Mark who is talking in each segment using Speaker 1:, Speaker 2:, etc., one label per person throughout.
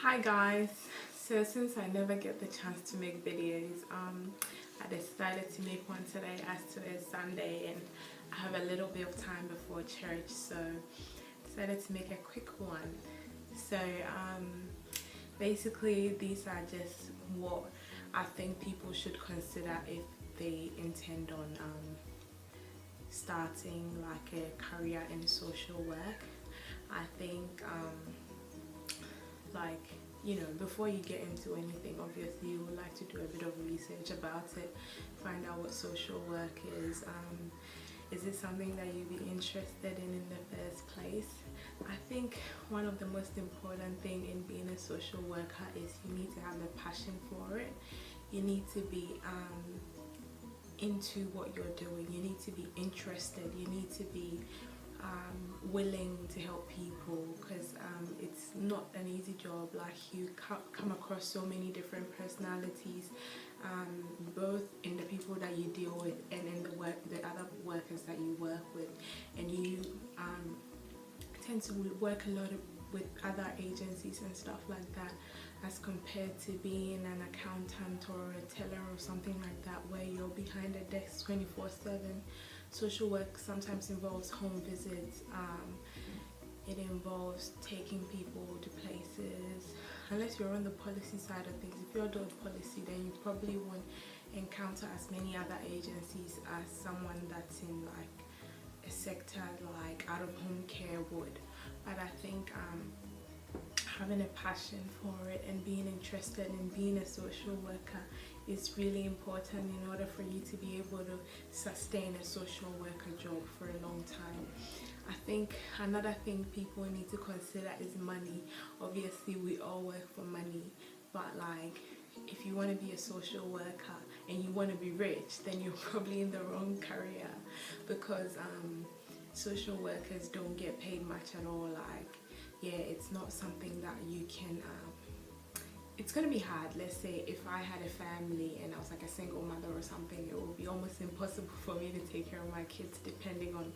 Speaker 1: Hi guys, so since I never get the chance to make videos, I decided to make one today as to it's Sunday and I have a little bit of time before church, so decided to make a quick one. So basically these are just what I think people should consider if they intend on starting like a career in social work. I think before you get into anything, obviously you would like to do a bit of research about it, find out what social work is it something that you'd be interested in the first place. I think one of the most important thing in being a social worker is you need to have the passion for it. You need to be into what you're doing. You need to be interested. You need to be willing to help people, because it's not an easy job. Like, you come across so many different personalities, both in the people that you deal with and in the other workers that you work with, and you tend to work a lot with other agencies and stuff like that, as compared to being an accountant or a teller or something like that, where you're behind a desk 24/7. Social work sometimes involves home visits. It involves taking people to places. Unless you're on the policy side of things, if you're doing policy, then you probably won't encounter as many other agencies as someone that's in like a sector like out of home care would. But I think having a passion for it and being interested in being a social worker is really important in order for you to be able to sustain a social worker job for a long time. I think another thing people need to consider is money. Obviously we all work for money, but like, if you want to be a social worker and you want to be rich, then you're probably in the wrong career, because social workers don't get paid much at all. Like, yeah, it's not something that you can it's gonna be hard. Let's say if I had a family and I was like a single mother or something, it would be almost impossible for me to take care of my kids, depending on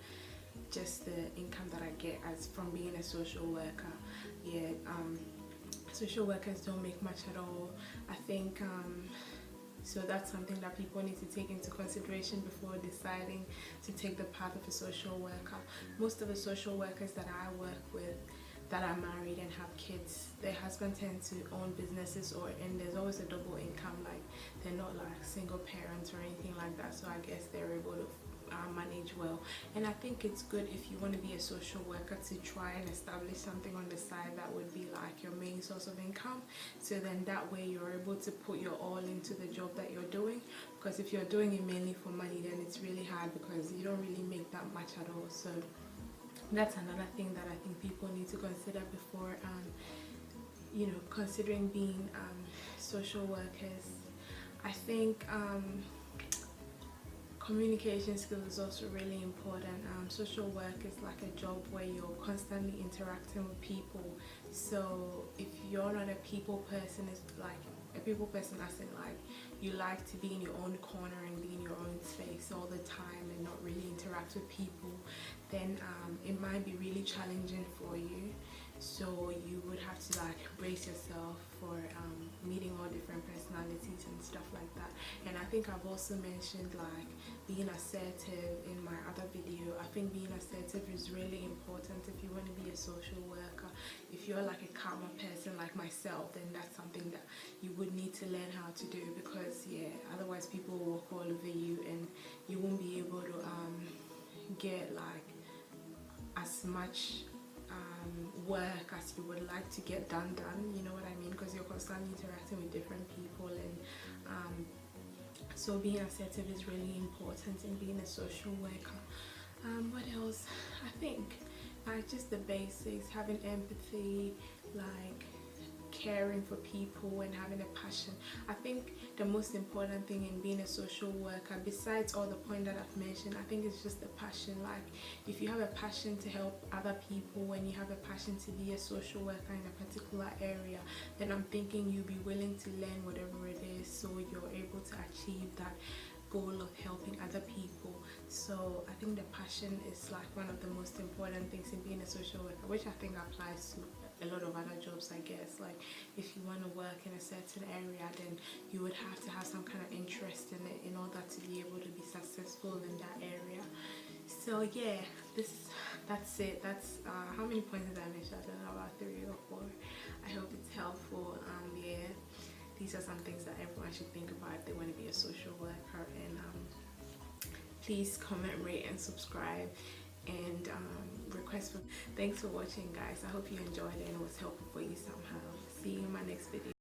Speaker 1: just the income that I get as from being a social worker. Yeah, social workers don't make much at all. I think so that's something that people need to take into consideration before deciding to take the path of a social worker. Most of the social workers that I work with that are married and have kids, their husband tend to own businesses, and there's always a double income. Like, they're not like single parents or anything like that, so I guess they're able to manage well. And I think it's good, if you want to be a social worker, to try and establish something on the side that would be like your main source of income, so then that way you're able to put your all into the job that you're doing. Because if you're doing it mainly for money, then it's really hard, because you don't really make that much at all. So that's another thing that I think people need to consider before considering being social workers. I think communication skills is also really important. Social work is like a job where you're constantly interacting with people. So if you're not a people person, it's like a people person as in like you like to be in your own corner and be in your own space all the time and not really interact with people, then it might be really challenging for you. So you would have to like brace yourself for meeting all different personalities and stuff like that. And I think I've also mentioned like being assertive in my other video. I think being assertive is really important if you want to be a social worker. If you're like a calmer person like myself, then that's something that you would need to learn how to do, because yeah, otherwise people will walk all over you and you won't be able to get like as much work as you would like to get done, you know what I mean, because you're constantly interacting with different people. And so being assertive is really important in being a social worker. What else? I think like just the basics, having empathy, like caring for people and having a passion. I think the most important thing in being a social worker, besides all the points that I've mentioned, I think it's just the passion. Like, if you have a passion to help other people and you have a passion to be a social worker in a particular area, then I'm thinking you'll be willing to learn whatever it is, so you're able to achieve that goal of helping other people. So I think the passion is like one of the most important things in being a social worker, which I think applies to a lot of other jobs, I guess. Like if you want to work in a certain area, then you would have to have some kind of interest in it in order to be able to be successful in that area. So yeah, that's it. That's how many points did I mention? I don't know, about 3 or 4. I hope it's helpful. Yeah, these are some things that everyone should think about if they want to be a social worker. And please comment, rate, and subscribe. And request for. Thanks for watching, guys. I hope you enjoyed it and it was helpful for you somehow. See you in my next video.